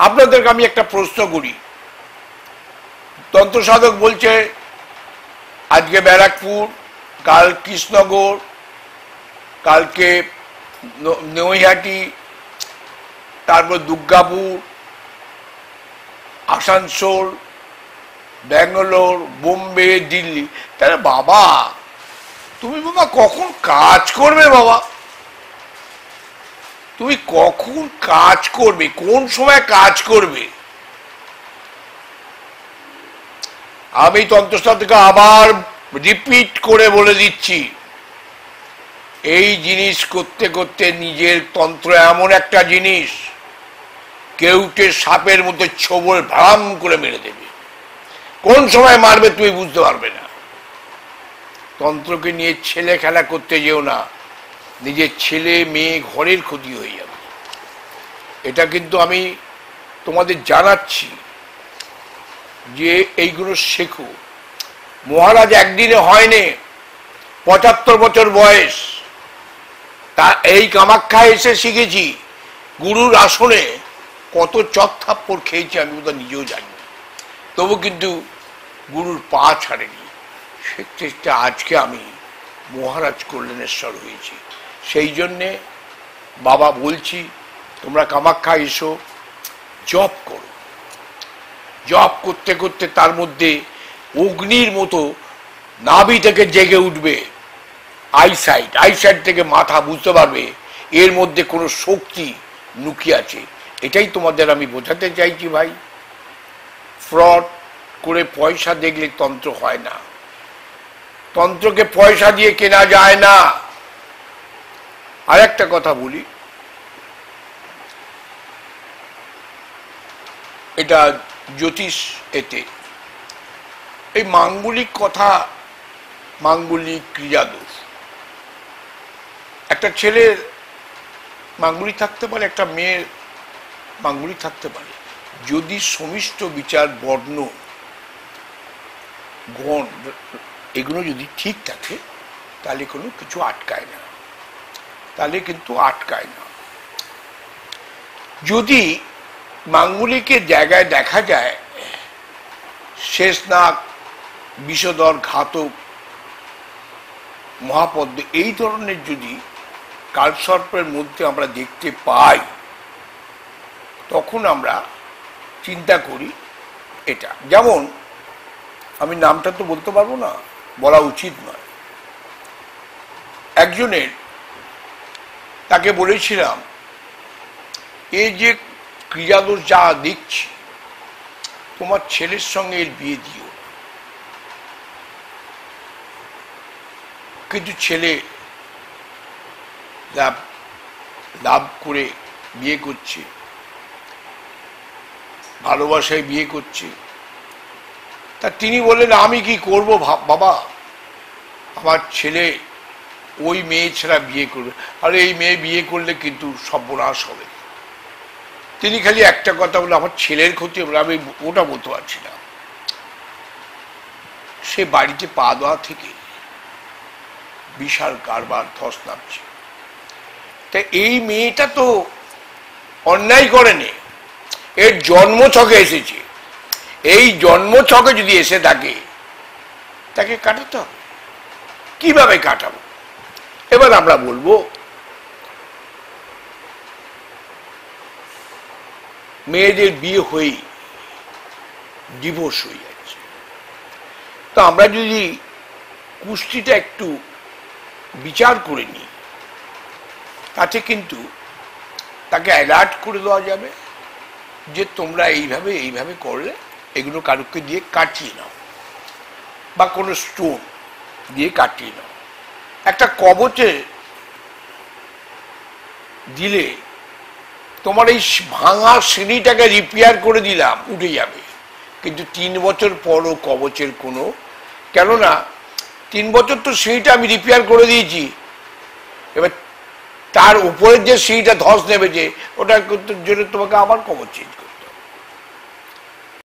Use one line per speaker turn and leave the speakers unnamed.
আপনাদেরকে আমি একটা প্রশ্ন করি। তন্ত্র সাধক বলছে আজকে ব্যারাকপুর, কাল কৃষ্ণনগর, কালকে নৈহাটি, তারপর দুর্গাপুর, আসানসোল, ব্যাঙ্গালোর, বোম্বে, দিল্লি। তাহলে বাবা তুমি বাবা কখন কাজ করবে? বাবা তুমি কখন কাজ করবে? কোন সময় কাজ করবে? আমি তন্ত্রশাস্ত্রকে আবার রিপিট করে বলে দিচ্ছি, এই জিনিস করতে করতে নিজের তন্ত্র এমন একটা জিনিস, কেউটে সাপের মধ্যে ছোবল ভ্রাম করে মেরে দেবে। কোন সময় মারবে তুমি বুঝতে পারবে না। তন্ত্রকে নিয়ে ছেলে খেলা করতে যেও না, নিজের ছেলে মেয়ে ঘরের ক্ষতি হয়ে যাবে। এটা কিন্তু আমি তোমাদের জানাচ্ছি যে এইগুলো শেখো। মহারাজ একদিনে হয়নি, ৭৫ বছর বয়স, তা এই কামাখ্যা এসে শিখেছি। গুরুর আসনে কত চত্থাপ্পড় খেয়েছি আমি তো নিজেও জানি, তবু কিন্তু গুরুর পা ছাড়েনি। সেটা আজকে আমি মহারাজ কল্যাণেশ্বর হয়েছি। সেই জন্যে বাবা বলছি, তোমরা কামাখ্যা এসো, জপ করো। জপ করতে করতে তার মধ্যে অগ্নির মতো নাভি থেকে জেগে উঠবে আইসাইট। আইসাইট থেকে মাথা বুঝতে পারবে এর মধ্যে কোনো শক্তি লুকিয়ে আছে। এটাই তোমাদের আমি বোঝাতে চাইছি ভাই। ফ্রড করে পয়সা দেখলে তন্ত্র হয় না। তন্ত্রকে পয়সা দিয়ে কেনা যায় না। আর একটা কথা বলি, এটা জ্যোতিষ এতে এই মাঙ্গলিক কথা, মাঙ্গলিক ক্রিয়াদোষ। একটা ছেলের মাঙ্গলিক থাকতে পারে, একটা মেয়ের মাঙ্গলিক থাকতে পারে। যদি সমিষ্ট বিচার, বর্ণ, গণ এগুলো যদি ঠিক থাকে তাহলে কোনো কিছু আটকায় না, তাহলে কিন্তু আটকায় না। যদি মাঙ্গলিকের জায়গায় দেখা যায় শেষনাগ, বিষধর, ঘাতক, মহাপদ্ম, এই ধরনের যদি কালসর্পের মধ্যে আমরা দেখতে পাই, তখন আমরা চিন্তা করি এটা। যেমন আমি নামটা তো বলতে পারবো না, বলা উচিত নয়। একজনের, তাকে বলেছিলাম এই যে ক্রিয়াদোষ যা দেখছি, তোমার ছেলের সঙ্গে এর বিয়ে দিও। কিন্তু ছেলে লাভ করে বিয়ে করছে, ভালোবাসায় বিয়ে করছে। তা তিনি বললেন আমি কি করব বাবা, আমার ছেলে ওই মেয়ে ছাড়া বিয়ে করবে। আর এই মেয়ে বিয়ে করলে কিন্তু সর্বনাশ হবে। তিনি খালি একটা কথা বলে, আমার ছেলের ক্ষতি হবে। আমি ওটা বলতে পারছি না। সে বাড়িতে পা দেওয়া থেকে বিশাল কারবার ধস নামছে। তা এই মেয়েটা তো অন্যায় করেনি, এর জন্ম ছকে এসেছে। এই জন্ম ছকে যদি এসে থাকে, তাকে কাটাতে হবে। কিভাবে কাটাবো? এবার আমরা বলবো মেয়েদের বিয়ে হয়ে ডিভোর্স হয়ে যাচ্ছে। তো আমরা যদি কুষ্টিটা একটু বিচার করে নিই, তাতে কিন্তু তাকে অ্যালার্ট করে দেওয়া যাবে যে তোমরা এইভাবে এইভাবে করলে এগুলো কারুকে দিয়ে কাটিয়ে নাও, বা কোনো স্টোন দিয়ে কাটিয়ে নাও। একটা কবচে দিলে তোমার এই ভাঙা সিঁড়িটাকে রিপেয়ার করে দিলাম, উঠে যাবে। কিন্তু ৩ বছর পরও কবচের কোনো, কেননা ৩ বছর তো সিঁড়িটা আমি রিপেয়ার করে দিয়েছি, এবার তার উপরের যে সিঁড়িটা ধস নেমেছে ওটার জন্য তোমাকে আবার কবচ চেঞ্জ করতে